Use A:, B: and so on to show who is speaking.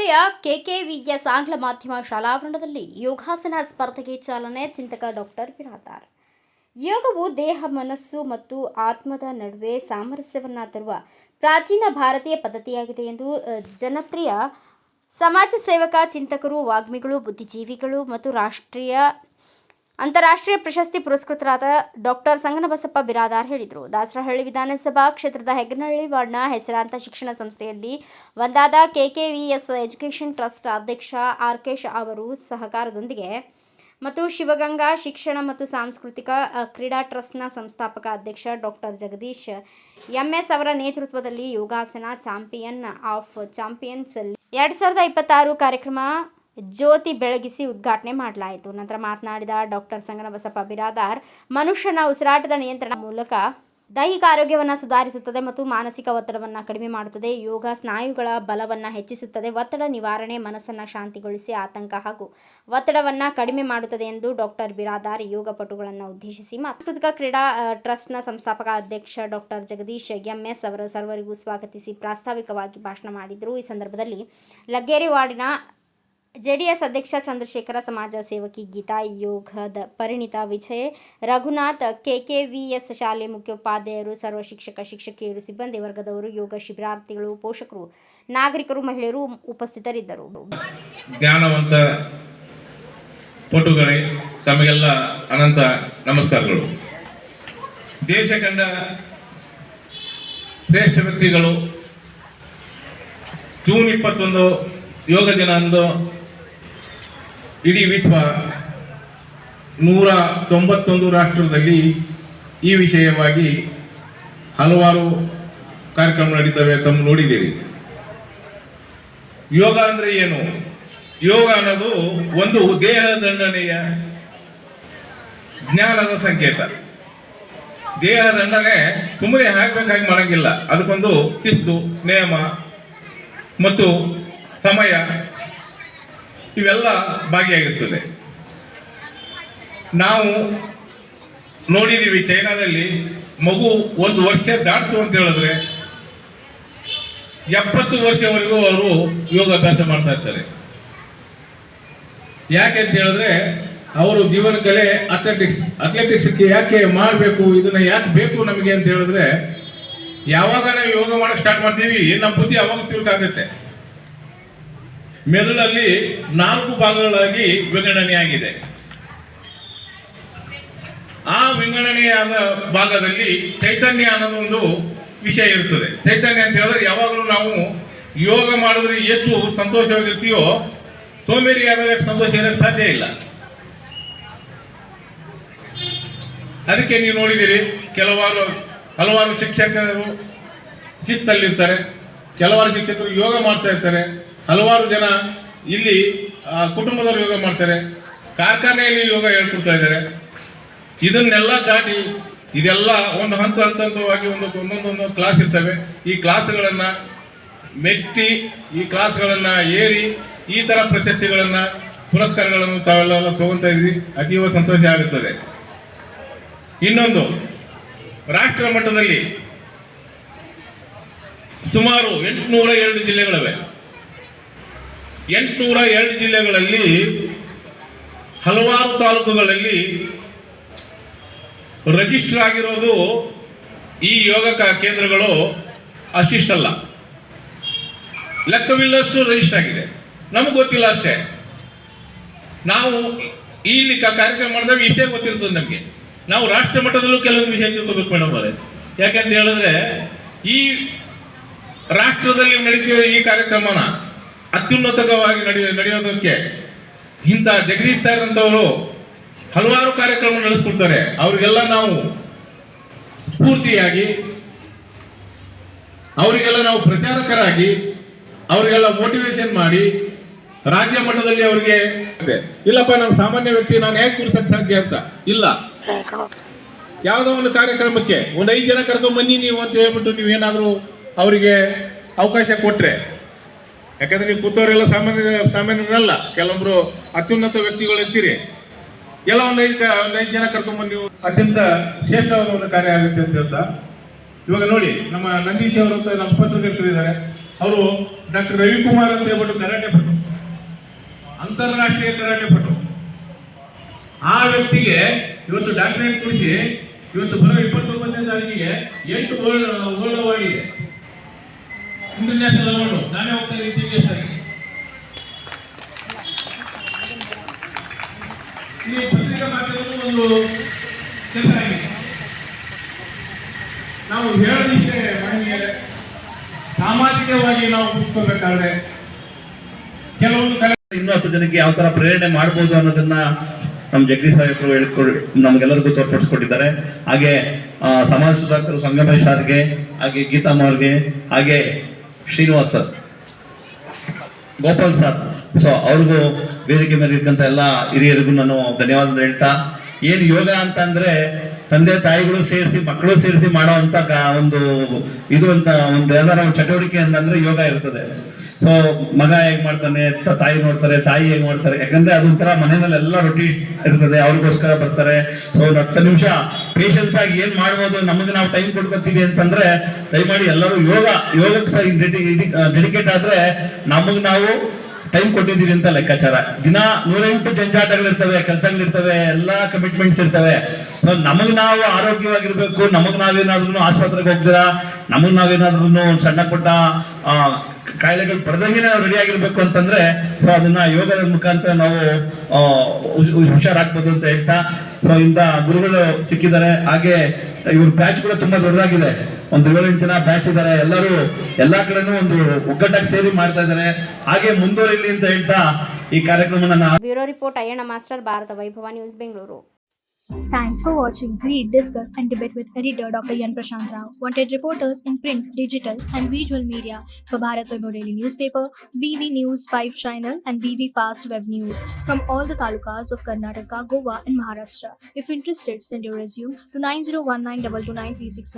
A: ದೇವನಹಳ್ಳಿಯ ಕೆಕೆವಿಎಸ್ ಆಂಗ್ಲ ಮಾಧ್ಯಮ ಶಾಲಾವರಣದಲ್ಲಿ ಯೋಗಾಸನ ಸ್ಪರ್ಧೆಗೆ ಚಾಲನೆ. ಚಿಂತಕ ಡಾಕ್ಟರ್ ಬಿರಾದಾರ್. ಯೋಗವು ದೇಹ, ಮನಸ್ಸು ಮತ್ತು ಆತ್ಮದ ನಡುವೆ ಸಾಮರಸ್ಯವನ್ನು ತರುವ ಪ್ರಾಚೀನ ಭಾರತೀಯ ಪದ್ಧತಿಯಾಗಿದೆ ಎಂದು ಜನಪ್ರಿಯ ಸಮಾಜ ಸೇವಕ, ಚಿಂತಕರು, ವಾಗ್ಮಿಗಳು, ಬುದ್ಧಿಜೀವಿಗಳು ಮತ್ತು ಅಂತಾರಾಷ್ಟ್ರೀಯ ಪ್ರಶಸ್ತಿ ಪುರಸ್ಕೃತರಾದ ಡಾಕ್ಟರ್ ಸಂಗನಬಸಪ್ಪ ಬಿರಾದಾರ್ ಹೇಳಿದರು. ದಾಸರಹಳ್ಳಿ ವಿಧಾನಸಭಾ ಕ್ಷೇತ್ರದ ಹೆಗ್ಗನಹಳ್ಳಿ ವಾರ್ಡ್ನ ಹೆಸರಾಂತ ಶಿಕ್ಷಣ ಸಂಸ್ಥೆಯಲ್ಲಿ ಒಂದಾದ ಕೆಕೆವಿಎಸ್ ಎಜುಕೇಷನ್ ಟ್ರಸ್ಟ್ ಅಧ್ಯಕ್ಷ ಆರ್ಕೇಶ್ ಅವರು ಸಹಕಾರದೊಂದಿಗೆ ಮತ್ತು ಶಿವಗಂಗಾ ಶಿಕ್ಷಣ ಮತ್ತು ಸಾಂಸ್ಕೃತಿಕ ಕ್ರೀಡಾ ಟ್ರಸ್ಟ್ನ ಸಂಸ್ಥಾಪಕ ಅಧ್ಯಕ್ಷ ಡಾಕ್ಟರ್ ಜಗದೀಶ್ ಎಂಎಸ್ ಅವರ ನೇತೃತ್ವದಲ್ಲಿ ಯೋಗಾಸನ ಚಾಂಪಿಯನ್ ಆಫ್ ಚಾಂಪಿಯನ್ಸ್ 2026 ಕಾರ್ಯಕ್ರಮ ಜ್ಯೋತಿ ಬೆಳಗಿಸಿ ಉದ್ಘಾಟನೆ ಮಾಡಲಾಯಿತು. ನಂತರ ಮಾತನಾಡಿದ ಡಾಕ್ಟರ್ ಸಂಗನಬಸಪ್ಪ ಬಿರಾದಾರ್, ಮನುಷ್ಯನ ಉಸಿರಾಟದ ನಿಯಂತ್ರಣ ಮೂಲಕ ದೈಹಿಕ ಆರೋಗ್ಯವನ್ನು ಸುಧಾರಿಸುತ್ತದೆ ಮತ್ತು ಮಾನಸಿಕ ಒತ್ತಡವನ್ನು ಕಡಿಮೆ ಮಾಡುತ್ತದೆ. ಯೋಗ ಸ್ನಾಯುಗಳ ಬಲವನ್ನು ಹೆಚ್ಚಿಸುತ್ತದೆ, ಒತ್ತಡ ನಿವಾರಣೆ, ಮನಸ್ಸನ್ನು ಶಾಂತಿಗೊಳಿಸಿ ಆತಂಕ ಹಾಗೂ ಒತ್ತಡವನ್ನು ಕಡಿಮೆ ಮಾಡುತ್ತದೆ ಎಂದು ಡಾಕ್ಟರ್ ಬಿರಾದಾರ್ ಯೋಗ ಪಟುಗಳನ್ನು ಉದ್ದೇಶಿಸಿ ಸಾಂಸ್ಕೃತಿಕ ಕ್ರೀಡಾ ಟ್ರಸ್ಟ್ನ ಸಂಸ್ಥಾಪಕ ಅಧ್ಯಕ್ಷ ಡಾಕ್ಟರ್ ಜಗದೀಶ್ ಎಂಎಸ್ ಅವರು ಸರ್ವರಿಗೂ ಸ್ವಾಗತಿಸಿ ಪ್ರಾಸ್ತಾವಿಕವಾಗಿ ಭಾಷಣ ಮಾಡಿದರು. ಈ ಸಂದರ್ಭದಲ್ಲಿ ಲಗ್ಗೇರಿ ವಾರ್ಡಿನ ಜೆಡಿಎಸ್ ಅಧ್ಯಕ್ಷ ಚಂದ್ರಶೇಖರ, ಸಮಾಜ ಸೇವಕಿ ಗೀತಾ, ಯೋಗದ ಪರಿಣಿತ ವಿಜಯ್, ರಘುನಾಥ್, ಕೆಕೆವಿಎಸ್ ಶಾಲೆ ಮುಖ್ಯೋಪಾಧ್ಯಾಯರು, ಸರ್ವ ಶಿಕ್ಷಕಿಯರು, ಸಿಬ್ಬಂದಿ ವರ್ಗದವರು, ಯೋಗ ಶಿಬಿರಾರ್ಥಿಗಳು, ಪೋಷಕರು, ನಾಗರಿಕರು, ಮಹಿಳೆಯರು ಉಪಸ್ಥಿತರಿದ್ದರು.
B: ಜ್ಞಾನವಂತ ಪಟುಗಳೇ, ತಮಗೆಲ್ಲ ಅನಂತ ನಮಸ್ಕಾರಗಳು. ದೇಶ ಕಂಡ ಶ್ರೇಷ್ಠ ವ್ಯಕ್ತಿಗಳು ಜೂನ್ 21 ಯೋಗ ದಿನ ಅಂದು ಇಡೀ ವಿಶ್ವ 191 ರಾಷ್ಟ್ರದಲ್ಲಿ ಈ ವಿಷಯವಾಗಿ ಹಲವಾರು ಕಾರ್ಯಕ್ರಮ ನಡೀತವೆ. ತಮ್ಮ ನೋಡಿದ್ದೀರಿ. ಯೋಗ ಅಂದ್ರೆ ಏನು? ಯೋಗ ಅನ್ನೋದು ಒಂದು ದೇಹ ದಂಡನೆಯ ಜ್ಞಾನದ ಸಂಕೇತ. ದೇಹ ದಂಡನೆ ಸುಮ್ಮನೆ ಹಾಕಬೇಕಾಗಿ ಮಾಡಂಗಿಲ್ಲ. ಅದಕ್ಕೊಂದು ಶಿಸ್ತು, ನಿಯಮ ಮತ್ತು ಸಮಯ ಇವೆಲ್ಲ ಭಾಗಿಯಾಗಿರ್ತದೆ. ನಾವು ನೋಡಿದ್ದೀವಿ, ಚೈನಾದಲ್ಲಿ ಮಗು 1 ವರ್ಷ ದಾಟ್ತು ಅಂತ ಹೇಳಿದ್ರೆ 70 ವರ್ಷವರೆಗೂ ಅವರು ಯೋಗಾಭ್ಯಾಸ ಮಾಡ್ತಾ ಇರ್ತಾರೆ. ಯಾಕೆ ಅಂತ ಹೇಳಿದ್ರೆ ಅವರು ಜೀವನ ಕಲೆ ಅಥ್ಲೆಟಿಕ್ಸ್ಗೆ ಯಾಕೆ ಮಾಡಬೇಕು, ಇದನ್ನ ಯಾಕೆ ಬೇಕು ನಮಗೆ ಅಂತ ಹೇಳಿದ್ರೆ, ಯಾವಾಗ ನಾವು ಯೋಗ ಮಾಡಕ್ ಸ್ಟಾರ್ಟ್ ಮಾಡ್ತೀವಿ ನಮ್ಮ ಬುದ್ಧಿ ಅವಾಗ ಚುರುಕಾಗುತ್ತೆ. ಮೆದುಳಲ್ಲಿ 4 ಭಾಗಗಳಾಗಿ ವಿಂಗಡಣೆಯಾಗಿದೆ. ಆ ವಿಂಗಡಣೆಯಾದ ಭಾಗದಲ್ಲಿ ಚೈತನ್ಯ ಅನ್ನೋದು ಒಂದು ವಿಷಯ ಇರ್ತದೆ. ಚೈತನ್ಯ ಅಂತ ಹೇಳಿದ್ರೆ ಯಾವಾಗಲೂ ನಾವು ಯೋಗ ಮಾಡಿದ್ರೆ ಎಷ್ಟು ಸಂತೋಷವಾಗಿರ್ತೀವೋ ಸೋಂಬೇರಿಯಾದಾಗ ಎಷ್ಟು ಸಂತೋಷ ಇರೋಕ್ಕೆ ಸಾಧ್ಯ ಇಲ್ಲ. ಅದಕ್ಕೆ ನೀವು ನೋಡಿದಿರಿ, ಹಲವಾರು ಶಿಕ್ಷಕರು ಶಿಸ್ತಲ್ಲಿರ್ತಾರೆ, ಕೆಲವಾರು ಶಿಕ್ಷಕರು ಯೋಗ ಮಾಡ್ತಾ ಇರ್ತಾರೆ, ಹಲವಾರು ಜನ ಇಲ್ಲಿ ಕುಟುಂಬದವರು ಯೋಗ ಮಾಡ್ತಾರೆ, ಕಾರ್ಖಾನೆಯಲ್ಲಿ ಯೋಗ ಹೇಳ್ಕೊಡ್ತಾ ಇದ್ದಾರೆ. ಇದನ್ನೆಲ್ಲ ದಾಟಿ ಇದೆಲ್ಲ ಒಂದು ಹಂತವಾಗಿ ಒಂದೊಂದು ಕ್ಲಾಸ್ ಇರ್ತವೆ. ಈ ಕ್ಲಾಸ್ಗಳನ್ನು ಮೆಟ್ಟಿ, ಈ ಕ್ಲಾಸ್ಗಳನ್ನು ಏರಿ ಈ ಥರ ಪ್ರಶಸ್ತಿಗಳನ್ನು, ಪುರಸ್ಕಾರಗಳನ್ನು ತಾವೆಲ್ಲ ತಗೊಳ್ತಾ ಇದ್ವಿ. ಅತೀವ ಸಂತೋಷ ಆಗುತ್ತದೆ. ಇನ್ನೊಂದು, ರಾಷ್ಟ್ರ ಮಟ್ಟದಲ್ಲಿ ಸುಮಾರು 802 ಜಿಲ್ಲೆಗಳಿವೆ. 802 ಜಿಲ್ಲೆಗಳಲ್ಲಿ ಹಲವಾರು ತಾಲೂಕುಗಳಲ್ಲಿ ರಿಜಿಸ್ಟರ್ ಆಗಿರೋದು ಈ ಯೋಗ ಕೇಂದ್ರಗಳು ಅಷ್ಟಿಷ್ಟಲ್ಲ, ಲೆಕ್ಕವಿಲ್ಲಷ್ಟು ರಿಜಿಸ್ಟರ್ ಆಗಿದೆ. ನಮ್ಗೆ ಗೊತ್ತಿಲ್ಲ ಅಷ್ಟೇ. ನಾವು ಇಲ್ಲಿ ಕಾರ್ಯಕ್ರಮ ಮಾಡಿದಾಗ ಇಷ್ಟೇ ಗೊತ್ತಿರ್ತದೆ ನಮಗೆ. ನಾವು ರಾಷ್ಟ್ರ ಮಟ್ಟದಲ್ಲೂ ಕೆಲವೊಂದು ವಿಷಯ ತಿಳ್ಕೋಬೇಕು ಮೇಡಮ್ ಅವರೇ. ಯಾಕಂತ ಹೇಳಿದ್ರೆ ಈ ರಾಷ್ಟ್ರದಲ್ಲಿ ನಡೀತಿರೋ ಈ ಕಾರ್ಯಕ್ರಮನ ಅತ್ಯುನ್ನತವಾಗಿ ನಡೆಯೋದಕ್ಕೆ ಇಂಥ ಜಗದೀಶ್ ಸರ್ ಅಂತವರು ಹಲವಾರು ಕಾರ್ಯಕ್ರಮ ನಡೆಸ್ಕೊಡ್ತಾರೆ. ಅವರಿಗೆಲ್ಲ ನಾವು ಸ್ಫೂರ್ತಿಯಾಗಿ, ಅವರಿಗೆಲ್ಲ ನಾವು ಪ್ರಚಾರಕರಾಗಿ, ಅವರಿಗೆಲ್ಲ ಮೋಟಿವೇಶನ್ ಮಾಡಿ ರಾಜ್ಯ ಮಟ್ಟದಲ್ಲಿ ಅವರಿಗೆ ಇಲ್ಲಪ್ಪ ನಮ್ಮ ಸಾಮಾನ್ಯ ವ್ಯಕ್ತಿ ನಾನು ಹೇಗೆ ಕೂರಿಸಕ್ಕೆ ಸಾಧ್ಯ ಅಂತ ಇಲ್ಲ. ಯಾವುದೋ ಒಂದು ಕಾರ್ಯಕ್ರಮಕ್ಕೆ ಒಂದು 5 ಜನ ಕರ್ಕೊಂಡ್ ಬನ್ನಿ ನೀವು ಅಂತ ಹೇಳ್ಬಿಟ್ಟು ನೀವೇನಾದರೂ ಅವರಿಗೆ ಅವಕಾಶ ಕೊಟ್ರೆ, ಯಾಕಂದ್ರೆ ನೀವು ಕೂತವರೆಲ್ಲ ಸಾಮಾನ್ಯರಲ್ಲ, ಕೆಲವೊಬ್ರು ಅತ್ಯುನ್ನತ ವ್ಯಕ್ತಿಗಳು ಇರ್ತೀರಿ, ಎಲ್ಲ ಒಂದು 5 ಜನ ಕರ್ಕೊಂಡ್ಬಂದು ನೀವು ಅತ್ಯಂತ ಶ್ರೇಷ್ಠವಾದ ಒಂದು ಕಾರ್ಯ ಆಗುತ್ತೆ ಅಂತ ಹೇಳ್ತಾ, ಇವಾಗ ನೋಡಿ ನಮ್ಮ ನಂದೀಶ್ ಅವರು ಅಂತ ನಮ್ಮ ಪತ್ರಕರ್ತರಿದ್ದಾರೆ, ಅವರು ಡಾಕ್ಟರ್ ರವಿಕುಮಾರ್ ಅಂತ ಹೇಳ್ಬಿಟ್ಟು ಕರಾಟೆ ಪಟು, ಅಂತಾರಾಷ್ಟ್ರೀಯ ಕರಾಟೆ ಪಟು. ಆ ವ್ಯಕ್ತಿಗೆ ಇವತ್ತು ಡಾಕ್ಟರೇಟ್ ಕೊಡಿಸಿ ಇವತ್ತು ಬರೋ 29ನೇ ತಾರೀಕಿಗೆ 8 ವರ್ಲ್ಡ್ ಅವಾರ್ಡ್ ಇದೆ, ಇಂಟರ್ನ್ಯಾಷನಲ್ ಅವಾರ್ಡು. ನಾನೇ ಹೋಗ್ತೇನೆ ಚೀಫ್ ಆಗಿ. ಈ ಪತ್ರಿಕಾ ಮಾಧ್ಯಮದ ಒಂದು ಕೆಲಸ ಆಗಿದೆ. ನಾವು ಹೇಳೋದಿಷ್ಟೇ, ನಮಗೆ ಸಾಮಾಜಿಕವಾಗಿ ನಾವು ಉಳಿಸ್ಕೋಬೇಕಾದ್ರೆ ಕೆಲವೊಂದು
C: ಇನ್ನೂ 10 ಜನಕ್ಕೆ ಯಾವ ತರ ಪ್ರೇರಣೆ ಮಾಡಬಹುದು ಅನ್ನೋದನ್ನ ನಮ್ಮ ಜಗದೀಶ್ ಸಾಹೇಬರು ಹೇಳ್ಕೊಂಡು ನಮ್ಗೆಲ್ಲರಿಗೂ ತೋರ್ಪಡಿಸ್ಕೊಟ್ಟಿದ್ದಾರೆ. ಹಾಗೆ ಸಮಾಜ ಸುಧಾರಕರು ಸಂಗಮೇಶ್ ಅವ್ರಿಗೆ, ಹಾಗೆ ಗೀತಮ್ಮ ಅವ್ರಿಗೆ, ಹಾಗೆ Srinivas sir, Gopal sir, so ಅವ್ರಿಗೂ ವೇದಿಕೆ ಮೇಲೆ ಇರ್ತಂತ ಎಲ್ಲ ಹಿರಿಯರಿಗೂ ನಾನು ಧನ್ಯವಾದ ಹೇಳ್ತಾ, ಏನು ಯೋಗ ಅಂತ ಅಂದ್ರೆ ತಂದೆ ತಾಯಿಗಳು ಸೇರಿಸಿ ಮಕ್ಕಳು ಸೇರಿಸಿ ಮಾಡೋ ಅಂತ ಒಂದು ಇದು ಅಂತ ಒಂದು ಯಾವ್ದಾರ ಚಟುವಟಿಕೆ ಅಂತಂದ್ರೆ ಯೋಗ ಇರ್ತದೆ. ಸೊ ಮಗ ಹೇಗ್ ಮಾಡ್ತಾನೆ, ತಾಯಿ ನೋಡ್ತಾರೆ, ತಾಯಿ ಹೇಗ್ ಮಾಡ್ತಾರೆ, ಯಾಕಂದ್ರೆ ಅದೊಂಥರ ಮನೆಯಲ್ಲಿ ಎಲ್ಲ ರೊಟ್ಟಿ ಇರ್ತದೆ, ಅವ್ರಿಗೋಸ್ಕರ ಬರ್ತಾರೆ. ಸೊ ಒಂದು 10 ನಿಮಿಷ ಪೇಷನ್ಸ್ ಆಗಿ ಏನ್ ಮಾಡ್ಬೋದು, ನಮಗೆ ನಾವು ಟೈಮ್ ಕೊಡ್ಕೊತೀವಿ ಅಂತಂದ್ರೆ ದಯಮಾಡಿ ಎಲ್ಲರೂ ಯೋಗಕ್ಕೆ ಡೆಡಿಕೇಟ್ ಆದ್ರೆ ನಮಗ್ ನಾವು ಟೈಮ್ ಕೊಟ್ಟಿದೀವಿ ಅಂತ ಲೆಕ್ಕಾಚಾರ. ದಿನ 108 ಜಂಜಾಟಗಳಿರ್ತವೆ, ಕೆಲಸಗಳಿರ್ತವೆ, ಎಲ್ಲಾ ಕಮಿಟ್ಮೆಂಟ್ಸ್ ಇರ್ತವೆ. ನಮಗ್ ನಾವು ಆರೋಗ್ಯವಾಗಿರ್ಬೇಕು, ನಮಗ್ ನಾವೇನಾದ್ರೂ ಆಸ್ಪತ್ರೆಗೆ ಹೋಗ್ತೀರಾ, ನಮಗ್ ನಾವೇನಾದ್ರೂ ಸಣ್ಣ ಪುಟ್ಟ ಕಾಯಿಲೆಗಳು ಪಡೆದಂಗೆ ನಾವು ರೆಡಿ ಆಗಿರ್ಬೇಕು ಅಂತಂದ್ರೆ ಸೊ ಅದನ್ನ ಯೋಗದ ಮುಖಾಂತರ ನಾವು ಹುಷಾರಾಗ್ಬೋದು ಅಂತ ಹೇಳ್ತಾ, ಸೊ ಇಂಥ ಗುರುಗಳು ಸಿಕ್ಕಿದ್ದಾರೆ. ಹಾಗೆ ಇವ್ರ ಬ್ಯಾಚ್ ಕೂಡ ತುಂಬಾ ದೊಡ್ಡದಾಗಿದೆ, ಒಂದು 7 ಜನ ಬ್ಯಾಚ್ ಇದ್ದಾರೆ. ಎಲ್ಲರೂ ಎಲ್ಲಾ ಕಡೆನೂ ಒಂದು ಒಗ್ಗಟ್ಟಾಗಿ ಸೇರಿ ಮಾಡ್ತಾ ಇದ್ದಾರೆ. ಹಾಗೆ ಮುಂದುವರಿಲಿ ಅಂತ ಹೇಳ್ತಾ ಈ ಕಾರ್ಯಕ್ರಮ
A: bureau report Ayyanna master, Bharat Vaibhav news, Bengaluru.
D: Thanks for watching Read, Discuss and Debate with editor Dr. Yan Prashant Rao. Wanted reporters in print, digital and visual media for Bharat Vaibhav Daily Newspaper, BV News 5 Channel and BV Fast Web News from all the talukas of Karnataka, Goa and Maharashtra. If interested, send your resume to 9019229369.